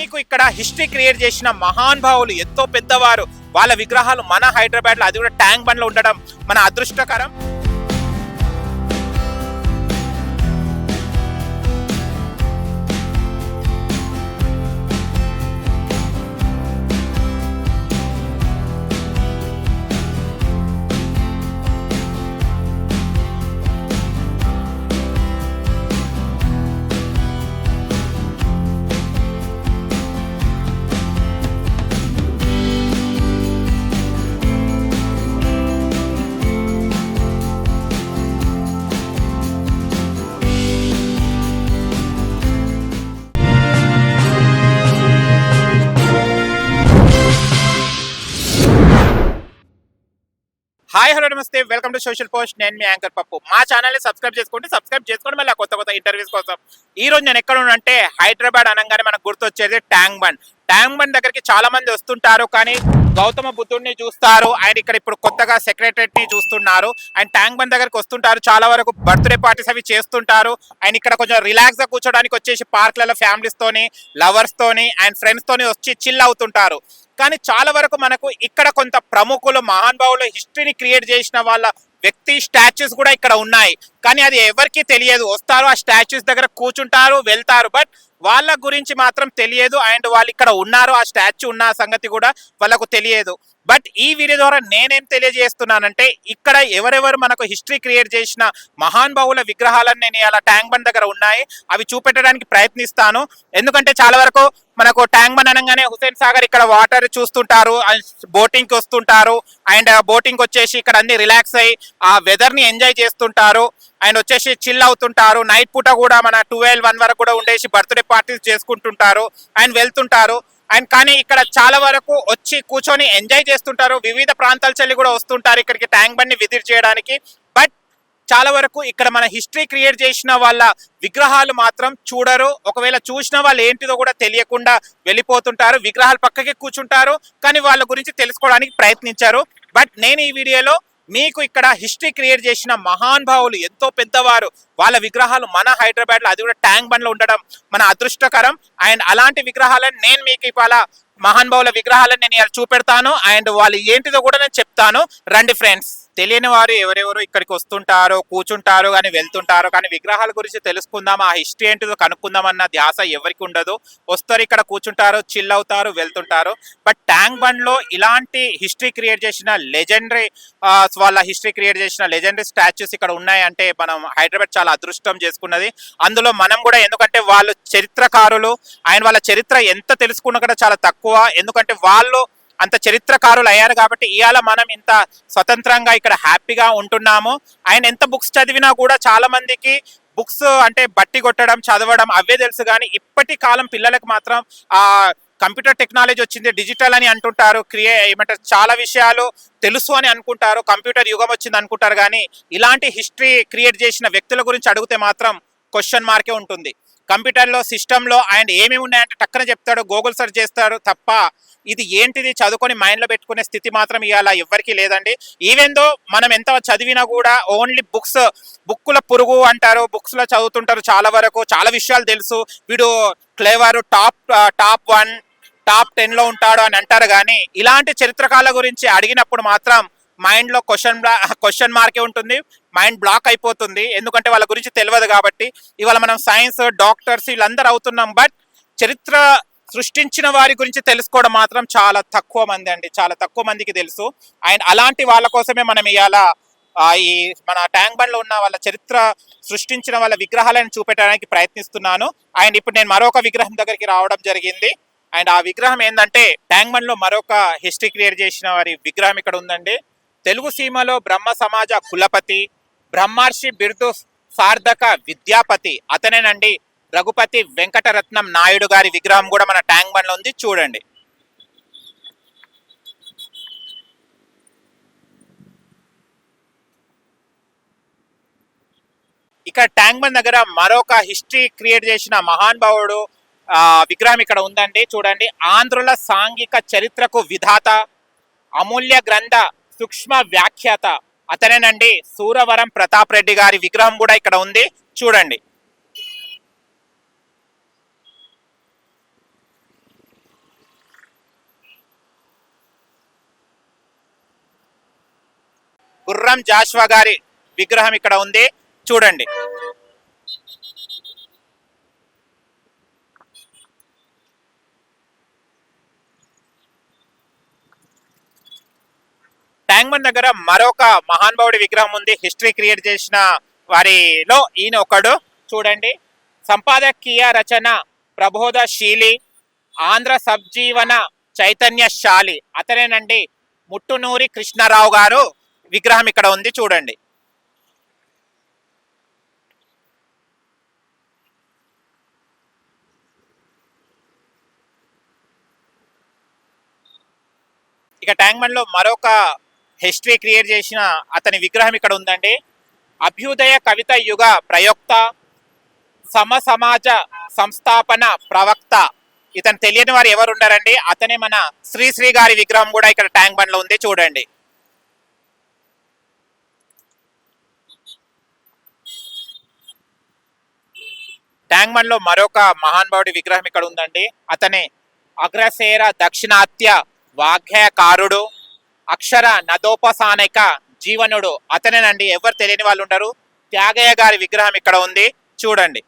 మీకు ఇక్కడ history create చేసిన మహానుభావులు ఎంతో పెద్దవారు వాళ్ళ విగ్రహాలు మన హైదరాబాద్ లో, అది కూడా ట్యాంక్ బండ్ లో ఉండడం మన అదృష్టకరం. హాయ్ హలో నమస్తే, వెల్కమ్ టు సోషల్ పోస్ట్. నేను మీ యాంకర్ పప్పు. మా ఛానల్ని సబ్స్క్రైబ్ చేసుకోండి మళ్ళీ కొత్త ఇంటర్వ్యూస్ కోసం. ఈ రోజు నేను ఎక్కడ ఉన్నానంటే హైదరాబాద్ అనగానే మనకు గుర్తొచ్చేది ట్యాంక్ బండ్. ట్యాంక్ బండ్ దగ్గరికి చాలా మంది వస్తుంటారు, కానీ గౌతమ బుద్ధుడిని చూస్తారు, అండ్ ఇక్కడ ఇప్పుడు కొత్తగా సెక్రటరేట్ ని చూస్తున్నారు. అండ్ ట్యాంక్ బండ్ దగ్గరికి వస్తుంటారు, చాలా వరకు బర్త్డే పార్టీస్ అవి చేస్తుంటారు. అండ్ ఇక్కడ కొంచెం రిలాక్స్ గా కూర్చోడానికి వచ్చేసి పార్క్లలో ఫ్యామిలీస్ తోని, లవర్స్ తోని అండ్ ఫ్రెండ్స్ తోని వచ్చి చిల్ అవుతుంటారు. కానీ చాలా వరకు మనకు ఇక్కడ కొంత ప్రముఖులు, మహానుభావులు, హిస్టరీని క్రియేట్ చేసిన వాళ్ళ వ్యక్తి స్టాచ్యూస్ కూడా ఇక్కడ ఉన్నాయి. కానీ అది ఎవరికి తెలియదు. వస్తారు, ఆ స్టాచ్యూస్ దగ్గర కూర్చుంటారు, వెళ్తారు, బట్ వాళ్ళ గురించి మాత్రం తెలియదు. అండ్ వాళ్ళు ఇక్కడ ఉన్నారు, ఆ స్టాచ్యూ ఉన్న సంగతి కూడా వాళ్ళకు తెలియదు. బట్ ఈ వీడియో ద్వారా నేనేం తెలియజేస్తున్నానంటే, ఇక్కడ ఎవరెవరు మనకు హిస్టరీ క్రియేట్ చేసిన మహానుభావుల విగ్రహాలను నేను ఇలా ట్యాంక్ బండ్ దగ్గర ఉన్నాయి, అవి చూపెట్టడానికి ప్రయత్నిస్తాను. ఎందుకంటే చాలా వరకు మనకు ట్యాంక్ బండ్ అనగానే హుసేన్ సాగర్, ఇక్కడ వాటర్ చూస్తుంటారు, బోటింగ్ కి వస్తుంటారు. అండ్ బోటింగ్ వచ్చేసి ఇక్కడ అన్ని రిలాక్స్ అయ్యి ఆ వెదర్ ని ఎంజాయ్ చేస్తుంటారు. అండ్ వచ్చేసి చిల్ అవుతుంటారు. నైట్ పూట కూడా మన 12-1 వరకు కూడా ఉండేసి బర్త్డే పార్టీస్ చేసుకుంటుంటారు అండ్ వెళ్తుంటారు. అండ్ కానీ ఇక్కడ చాలా వరకు వచ్చి కూర్చొని ఎంజాయ్ చేస్తుంటారు. వివిధ ప్రాంతాల చెల్లి కూడా వస్తుంటారు ఇక్కడికి ట్యాంక్ బండ్ ని విజిట్ చేయడానికి. బట్ చాలా వరకు ఇక్కడ మన హిస్టరీ క్రియేట్ చేసిన వాళ్ళ విగ్రహాలు మాత్రం చూడరు. ఒకవేళ చూసిన వాళ్ళు ఏంటిదో కూడా తెలియకుండా వెళ్ళిపోతుంటారు. విగ్రహాలు పక్కకి కూర్చుంటారు, కానీ వాళ్ళ గురించి తెలుసుకోవడానికి ప్రయత్నించారు. బట్ నేను ఈ వీడియోలో మీకు ఇక్కడ హిస్టరీ క్రియేట్ చేసిన మహానుభావులు ఎంతో పెద్దవారు వాళ్ళ విగ్రహాలు మన హైదరాబాద్ లో, అది కూడా ట్యాంక్ బండ్ లో ఉండడం మన అదృష్టకరం. అండ్ అలాంటి విగ్రహాలను నేను మీకు ఇవాళ మహానుభావుల విగ్రహాలను నేను ఇలా చూపెడతాను. అండ్ వాళ్ళు ఏంటిదో కూడా నేను చెప్తాను. రండి ఫ్రెండ్స్. తెలియని వారు ఎవరెవరు ఇక్కడికి వస్తుంటారో, కూర్చుంటారు, కానీ వెళ్తుంటారు, కానీ విగ్రహాల గురించి తెలుసుకుందాం, ఆ హిస్టరీ ఏంటిదో కనుక్కుందాం అన్న ధ్యాస ఎవరికి ఉండదు. వస్తారు, ఇక్కడ కూర్చుంటారు, చిల్ అవుతారు, వెళ్తుంటారు. బట్ ట్యాంక్ బండ్ లో ఇలాంటి హిస్టరీ క్రియేట్ చేసిన లెజెండరీ వాళ్ళ హిస్టరీ క్రియేట్ చేసిన లెజెండరీ స్టాచ్యూస్ ఇక్కడ ఉన్నాయంటే మనం హైదరాబాద్ చాలా అదృష్టం చేసుకున్నది. అందులో మనం కూడా, ఎందుకంటే వాళ్ళు చరిత్రకారులు, ఆయన వాళ్ళ చరిత్ర ఎంత తెలుసుకున్నా కూడా చాలా తక్కువ. ఎందుకంటే వాళ్ళు అంత చరిత్రకారులు అయ్యారు కాబట్టి ఇవాళ మనం ఇంత స్వతంత్రంగా ఇక్కడ హ్యాపీగా ఉంటున్నాము. ఆయన ఎంత బుక్స్ చదివినా కూడా చాలా మందికి బుక్స్ అంటే బట్టి కొట్టడం, చదవడం అవే తెలుసు, కానీ ఇప్పటి కాలం పిల్లలకు మాత్రం ఆ కంప్యూటర్ టెక్నాలజీ వచ్చింది, డిజిటల్ అని అంటుంటారు, ఏమంటారు, చాలా విషయాలు తెలుసు అని అనుకుంటారు, కంప్యూటర్ యుగం వచ్చింది అనుకుంటారు. కానీ ఇలాంటి హిస్టరీ క్రియేట్ చేసిన వ్యక్తుల గురించి అడిగితే మాత్రం క్వశ్చన్ మార్కే ఉంటుంది. కంప్యూటర్లో, సిస్టంలో ఆయన ఏమేమి ఉన్నాయంటే టక్కన చెప్తాడు, గూగుల్ సెర్చ్ చేస్తాడు తప్ప ఇది ఏంటిది చదువుకొని మైండ్లో పెట్టుకునే స్థితి మాత్రం ఇవాళ ఎవ్వరికీ లేదండి. ఈవెన్ దో మనం ఎంత చదివినా కూడా ఓన్లీ బుక్కుల పురుగు అంటారు, బుక్స్లో చదువుతుంటారు. చాలా వరకు చాలా విషయాలు తెలుసు, వీడు క్లేవర్, టాప్ 1 టాప్ 10లో ఉంటాడు అని అంటారు. కానీ ఇలాంటి చరిత్రకాల గురించి అడిగినప్పుడు మాత్రం మైండ్లో క్వశ్చన్ మార్కే ఉంటుంది, మైండ్ బ్లాక్ అయిపోతుంది. ఎందుకంటే వాళ్ళ గురించి తెలియదు కాబట్టి. ఇవాళ మనం సైన్స్, డాక్టర్స్ వీళ్ళందరూ అవుతున్నాం, బట్ చరిత్ర సృష్టించిన వారి గురించి తెలుసుకోవడం మాత్రం చాలా తక్కువ మంది అండి, చాలా తక్కువ మందికి తెలుసు. అండ్ అలాంటి వాళ్ళ కోసమే మనం ఇవాళ ఈ మన ట్యాంక్ బండ్ లో ఉన్న వాళ్ళ చరిత్ర సృష్టించిన వాళ్ళ విగ్రహాలను చూపెట్టడానికి ప్రయత్నిస్తున్నాను. అండ్ ఇప్పుడు నేను మరొక విగ్రహం దగ్గరికి రావడం జరిగింది. అండ్ ఆ విగ్రహం ఏంటంటే ట్యాంక్ బండ్ లో మరొక హిస్టరీ క్రియేట్ చేసిన వారి విగ్రహం ఇక్కడ ఉందండి. తెలుగు సీమలో బ్రహ్మ సమాజ కులపతి, బ్రహ్మర్షి బిరుదు సార్థక విద్యాపతి అతనేనండి రఘుపతి వెంకటరత్నం నాయుడు గారి విగ్రహం కూడా మన ట్యాంక్ బండ్ లో ఉంది, చూడండి. ఇక్కడ ట్యాంక్ బండ్ దగ్గర మరొక హిస్టరీ క్రియేట్ చేసిన మహానుభావుడు విగ్రహం ఇక్కడ ఉందండి, చూడండి. ఆంధ్రుల సాంఘిక చరిత్రకు విధాత, అమూల్య గ్రంథ సూక్ష్మ వ్యాఖ్యాత అతనేనండి సూరవరం ప్రతాప్ రెడ్డి గారి విగ్రహం కూడా ఇక్కడ ఉంది, చూడండి. గుర్రం జాషువా గారి విగ్రహం ఇక్కడ ఉంది చూడండి. ట్యాంక్ బండ్ దగ్గర మరొక మహానుభావుడి విగ్రహం ఉంది. హిస్టరీ క్రియేట్ చేసిన వారిలో ఈయన ఒకడు చూడండి. సంపాదకీయ రచన ప్రబోధశీలి, ఆంధ్ర సబ్జీవన చైతన్యశాలి అతనేనండి ముట్టునూరి కృష్ణారావు గారు విగ్రహం ఇక్కడ ఉంది చూడండి. ఇక ట్యాంక్ బండ్ లో మరొక హిస్టరీ క్రియేట్ చేసిన అతని విగ్రహం ఇక్కడ ఉందండి. అభ్యుదయ కవిత యుగ ప్రయోక్త, సమాజ సంస్థాపన ప్రవక్త. ఇతను తెలియని వారు ఎవరు ఉండారండి, అతనే మన శ్రీశ్రీ గారి విగ్రహం కూడా ఇక్కడ ట్యాంక్ బండ్ లో ఉంది చూడండి. ట్యాంక్ బండ్ లో మరొక మహానుభావుడి విగ్రహం ఇక్కడ ఉందండి. అతనే అగ్రసేర దక్షిణాత్య వాగ్యకారుడు, అక్షర నదోపసానిక జీవనుడు. అతనేనండి, ఎవరు తెలియని వాళ్ళు ఉండరు. త్యాగయ్య గారి విగ్రహం ఇక్కడ ఉంది చూడండి.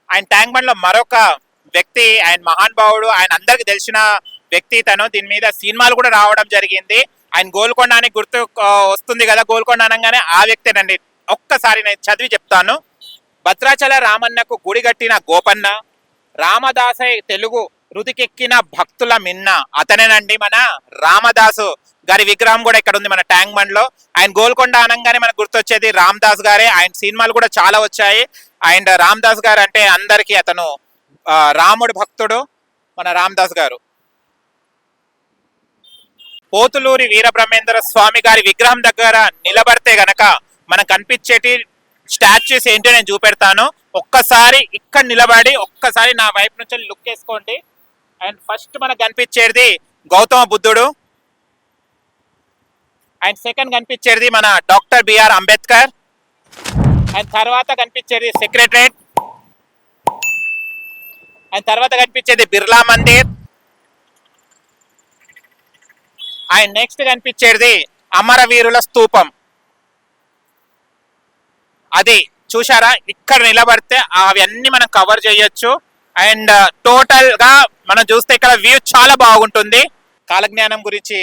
ఆయన ట్యాంక్ బండ్ లో మరొక వ్యక్తి, ఆయన మహానుభావుడు, ఆయన అందరికి తెలిసిన వ్యక్తి తను. దీని మీద సినిమాలు కూడా రావడం జరిగింది. ఆయన గోల్కొండ అని గుర్తు వస్తుంది కదా, గోల్కొండ అనగానే ఆ వ్యక్తేనండి. ఒక్కసారి నేను చదివి చెప్తాను. భద్రాచల రామన్నకు గుడి కట్టిన గోపన్న, రామదాసై తెలుగు రుదికెక్కిన భక్తుల మిన్న. అతనేనండి మన రామదాసు గారి విగ్రహం కూడా ఇక్కడ ఉంది మన ట్యాంక్ బండ్ లో. ఆయన గోల్కొండ అనగానే మనకు గుర్తొచ్చేది రామదాస్ గారే. ఆయన సినిమాలు కూడా చాలా వచ్చాయి. అండ్ రామదాస్ గారు అంటే అందరికీ అతను రాముడి భక్తుడు మన రామదాస్ గారు. పోతులూరి వీరబ్రహ్మేంద్ర స్వామి గారి విగ్రహం దగ్గర నిలబడితే గనక మనకు కనిపించేటి స్టాచ్యూస్ ఏంటో నేను చూపెడతాను. ఒక్కసారి ఇక్కడ నిలబడి ఒక్కసారి నా వైపు నుంచి లుక్ వేసుకోండి. అండ్ ఫస్ట్ మనకు కనిపించేది గౌతమ బుద్ధుడు. అండ్ సెకండ్ కనిపించేది మన డాక్టర్ బిఆర్ అంబేద్కర్. అండ్ తర్వాత కనిపించేది సెక్రటరేట్. అండ్ తర్వాత కనిపించేది బిర్లా మందిర్. అండ్ నెక్స్ట్ కనిపించేది అమరవీరుల స్తూపం. అది చూసారా, ఇక్కడ నిలబడితే అవన్నీ మనం కవర్ చేయొచ్చు. అండ్ టోటల్ గా మనం చూస్తే ఇక్కడ వ్యూ చాలా బాగుంటుంది. కాలజ్ఞానం గురించి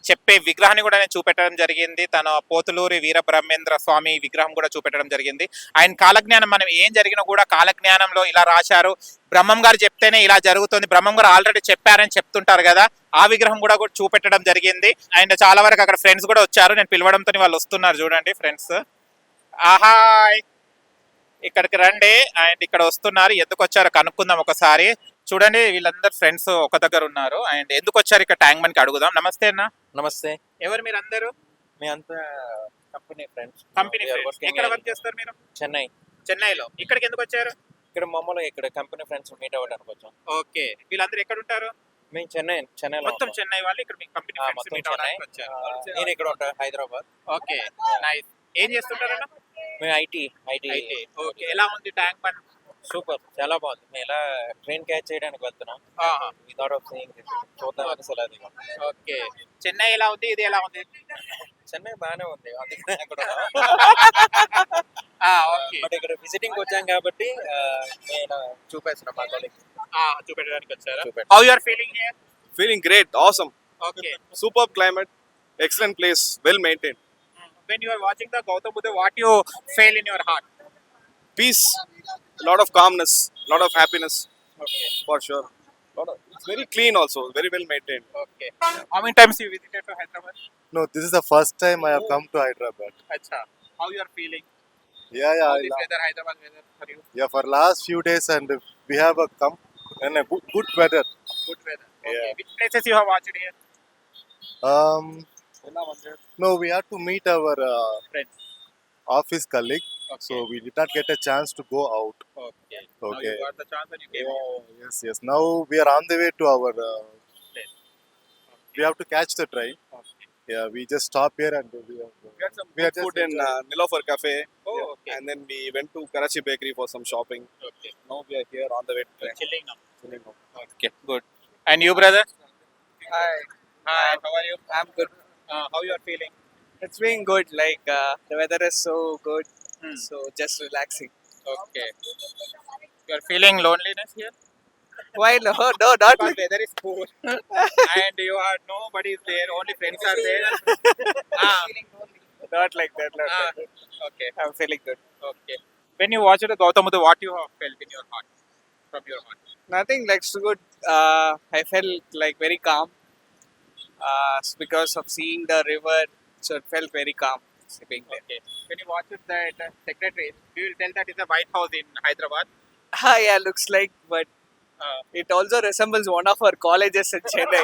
చెప్పే విగ్రహాన్ని కూడా నేను చూపెట్టడం జరిగింది. తన పోతులూరి వీరబ్రహ్మేంద్ర స్వామి విగ్రహం కూడా చూపెట్టడం జరిగింది. ఆయన కాలజ్ఞానం మనం ఏం జరిగినా కూడా కాలజ్ఞానంలో ఇలా రాశారు, బ్రహ్మం గారు చెప్తేనే ఇలా జరుగుతుంది, బ్రహ్మం గారు ఆల్రెడీ చెప్పారని చెప్తుంటారు కదా, ఆ విగ్రహం కూడా చూపెట్టడం జరిగింది. అండ్ చాలా వరకు అక్కడ ఫ్రెండ్స్ కూడా వచ్చారు. నేను పిలవడంతో వాళ్ళు వస్తున్నారు చూడండి ఫ్రెండ్స్. ఆహాయ్, ఇక్కడికి రండి. అండ్ ఇక్కడ వస్తున్నారు, ఎందుకు వచ్చారో కనుక్కుందాం ఒకసారి. చూడండి వీళ్ళందరూ ఫ్రెండ్స్ ఒక దగ్గర ఉన్నారు. అండ్ ఎందుకు వచ్చారు ఇక్కడ ట్యాంక్ బండ్ కి అడుగుదాం. నమస్తే అన్న. నమస్తే. ఎవరు మీరు అందరూ? మీ అంతా కంపెనీ ఫ్రెండ్స్. Company friends. ఎక్కడ వర్క్ చేస్తారు మీరు? చెన్నై. చెన్నైలో. ఇక్కడికి ఎందుకు వచ్చారు? ఇక్కడ మామూలుగా ఇక్కడ కంపెనీ ఫ్రెండ్స్ మీట్ అవ్వడానికి వచ్చాం. ఓకే, వీళ్ళందరూ ఎక్కడ ఉంటారు? మేము చెన్నైలో మొత్తం చెన్నై వాళ్ళు ఇక్కడ మీ కంపెనీ ఫ్రెండ్స్ మీట్ అవ్వడానికి వచ్చారు. నేను ఇక్కడ ఉంటాను హైదరాబాద్. Okay, nice. ఏం చేస్తుంటారన్న? మేము ఐటీ. ఓకే, ఎలా ఉంది ట్యాంక్ బండ్? సూపర్, చాలా బాగుంది. మేము ఇలా ట్రైన్ క్యాచ్ చేయడానికి వెళ్తున్నాం. వితౌట్ ఆఫ్ సీయింగ్ చూద్దాం అసలు అది. ఓకే, చెన్నై ఎలా ఉంది, ఇది ఎలా ఉంది? చెన్నై బాగానే ఉంది, అందుకనే అక్కడ ఓకే. బట్ ఇక్కడ విజిటింగ్ వచ్చాం కాబట్టి నేను చూపిస్తున్నాను మా కాలేజ్. చూపెట్టడానికి వచ్చారా? How you are feeling here? Feeling great, awesome. Okay. Superb climate, excellent place, well maintained. When you are watching the Gautam Buddha, what you feel in your heart? Peace, lot of calmness, lot of happiness, Okay. for sure. It's very clean also, very well maintained. Okay. How many times you visited to Hyderabad? No, this is the first time I have come to Hyderabad. Acha. How you are feeling? Yeah, How is weather, Hyderabad weather for you? yeah. For last few days, and we have a good weather. Good weather. Okay. Yeah. Which places you have watched here? No, we had to meet our Friends. office colleague, Okay. so we did not get a chance to go out. Okay. Now Okay. you got the chance and you came out. Yes. Now we are on the way to our. Place. We have to catch the train. Okay. Yeah, we just stop here and we have. We had some We are good food just in enjoying. Nilofer Cafe. Oh, okay. And then we went to Karachi Bakery for some shopping. Okay. Now we are here on the way to train. Chilling now. Chilling now. Okay. Good. And you, brother? Hi. Hi, how are you? I'm good. How you are feeling? It's been good. Like the weather is so good, Hmm. so just relaxing. Okay. You are feeling loneliness here? Why no? No, not Because like. weather is cool and you are nobody is there, only friends are there. Ah, Not like that. Not ah, like that. okay, I'm feeling good. okay. When you watched the Gautam Buddha, what you have felt in your heart, from your heart? Nothing like so good. I felt like very calm. Because of seeing the river, so it felt very calm sleeping there. Okay. When you watched that secretary, you will tell that is a White House in Hyderabad. Yeah, looks like, but Uh, it also resembles one of our colleges in Chennai.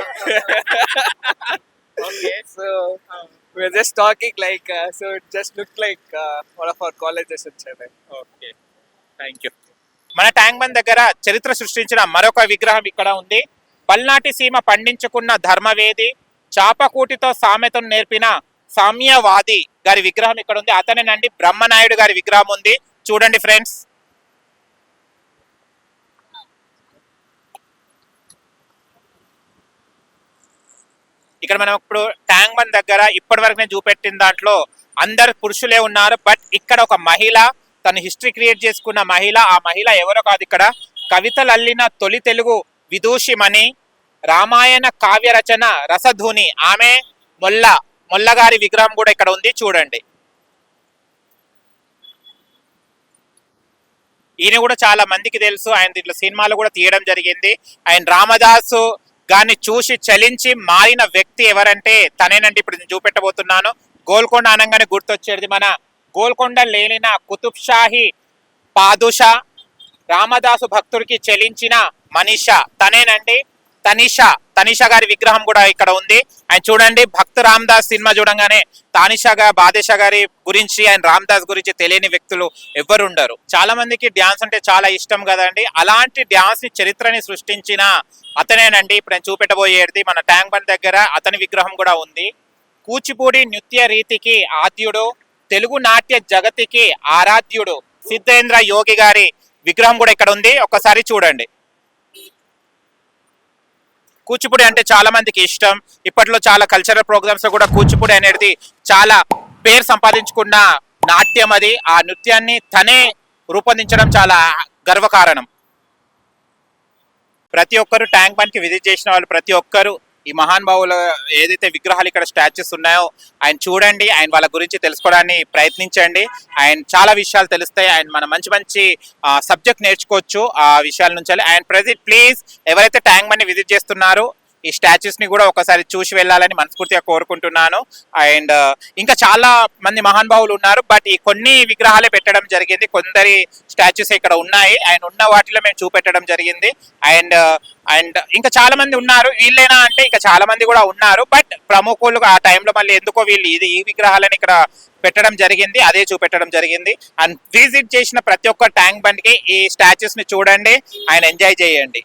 okay. So we're just talking like, so it just looked like one of our colleges in Chennai. Okay thank you. మన tank bund దగ్గర చరిత్ర సృష్టించిన మరొక విగ్రహం ఇక్కడ ఉంది. పల్నాటి సీమ పండించుకున్న ధర్మవేది, చాపకూటితో సామెతను నేర్పిన సామ్యవాది గారి విగ్రహం ఇక్కడ ఉంది. అతనేనండి బ్రహ్మనాయుడు గారి విగ్రహం ఉంది. చూడండి ఫ్రెండ్స్. ఇక్కడ మనం ఇప్పుడు ట్యాంక్ బండ్ దగ్గర ఇప్పటి వరకు నేను చూపెట్టిన దాంట్లో అందరు పురుషులే ఉన్నారు. బట్ ఇక్కడ ఒక మహిళ, తను హిస్టరీ క్రియేట్ చేసుకున్న మహిళ. ఆ మహిళ ఎవరో కాదు, ఇక్కడ కవితలు అల్లిన తొలి తెలుగు విదూషిమణి, రామాయణ కావ్య రచన రసధూని ఆమె మొల్ల గారి విగ్రహం కూడా ఇక్కడ ఉంది. చూడండి. ఈయన కూడా చాలా మందికి తెలుసు. ఆయన దీంట్లో సినిమాలు కూడా తీయడం జరిగింది. ఆయన రామదాసు గారిని చూసి చలించి మారిన వ్యక్తి ఎవరంటే తనేనండి. ఇప్పుడు నేను చూపెట్టబోతున్నాను. గోల్కొండ అనగానే గుర్తొచ్చేది మన గోల్కొండ లేనిన కుతుబ్ షాహీ పాదుషా, రామదాసు భక్తుడికి చెలించిన మనీష తనేనండి. తనిషా గారి విగ్రహం కూడా ఇక్కడ ఉంది. ఆయన చూడండి, భక్త రామదాస్ సినిమా చూడంగానే బాదేషా గారి గురించి, ఆయన రామదాస్ గురించి తెలియని వ్యక్తులు ఎవరు ఉండరు. చాలా మందికి డ్యాన్స్ అంటే చాలా ఇష్టం కదండి. అలాంటి డ్యాన్స్ ని చరిత్రని సృష్టించిన అతనేనండి ఇప్పుడు నేను చూపెట్టబోయేది. మన ట్యాంక్ బండ్ దగ్గర అతని విగ్రహం కూడా ఉంది. కూచిపూడి నృత్య రీతికి ఆద్యుడు, తెలుగు నాట్య జగతికి ఆరాధ్యుడు సిద్ధేంద్ర యోగి గారి విగ్రహం కూడా ఇక్కడ ఉంది. ఒక్కసారి చూడండి. కూచిపూడి అంటే చాలా మందికి ఇష్టం. ఇప్పట్లో చాలా కల్చరల్ ప్రోగ్రామ్స్ లో కూడా కూచిపూడి అనేది చాలా పేరు సంపాదించుకున్న నాట్యం అది. ఆ నృత్యాన్ని తనే రూపొందించడం చాలా గర్వకారణం. ప్రతి ఒక్కరు ట్యాంక్ బండ్ కి విజిట్ చేసిన వాళ్ళు ప్రతి ఒక్కరు ఈ మహానుభావుల ఏదైతే విగ్రహాలు ఇక్కడ స్టాచ్యూస్ ఉన్నాయో ఆయన చూడండి. ఆయన వాళ్ళ గురించి తెలుసుకోవడానికి ప్రయత్నించండి. ఆయన చాలా విషయాలు తెలుస్తాయి. ఆయన మన మంచి మంచి సబ్జెక్ట్ నేర్చుకోవచ్చు ఆ విషయాల నుంచి. ఆయన ప్లీజ్ ఎవరైతే ట్యాంక్ బండ్ ని విజిట్ చేస్తున్నారో ఈ స్టాచ్యూస్ ని కూడా ఒకసారి చూసి వెళ్ళాలని మనస్ఫూర్తిగా కోరుకుంటున్నాను. అండ్ ఇంకా చాలా మంది మహానుభావులు ఉన్నారు. బట్ ఈ కొన్ని విగ్రహాలే పెట్టడం జరిగింది. కొందరి స్టాచ్యూస్ ఇక్కడ ఉన్నాయి. ఆయన ఉన్న వాటిలో మేము చూపెట్టడం జరిగింది. అండ్ ఇంకా చాలా మంది ఉన్నారు. వీళ్ళేనా అంటే ఇంకా చాలా మంది కూడా ఉన్నారు. బట్ ప్రముఖులు ఆ టైంలో మళ్ళీ ఎందుకో వీళ్ళు ఈ విగ్రహాలను ఇక్కడ పెట్టడం జరిగింది, అదే చూపెట్టడం జరిగింది. అండ్ విజిట్ చేసిన ప్రతి ఒక్క ట్యాంక్ బండ్ కి ఈ స్టాచ్యూస్ ని చూడండి, ఆయన ఎంజాయ్ చేయండి.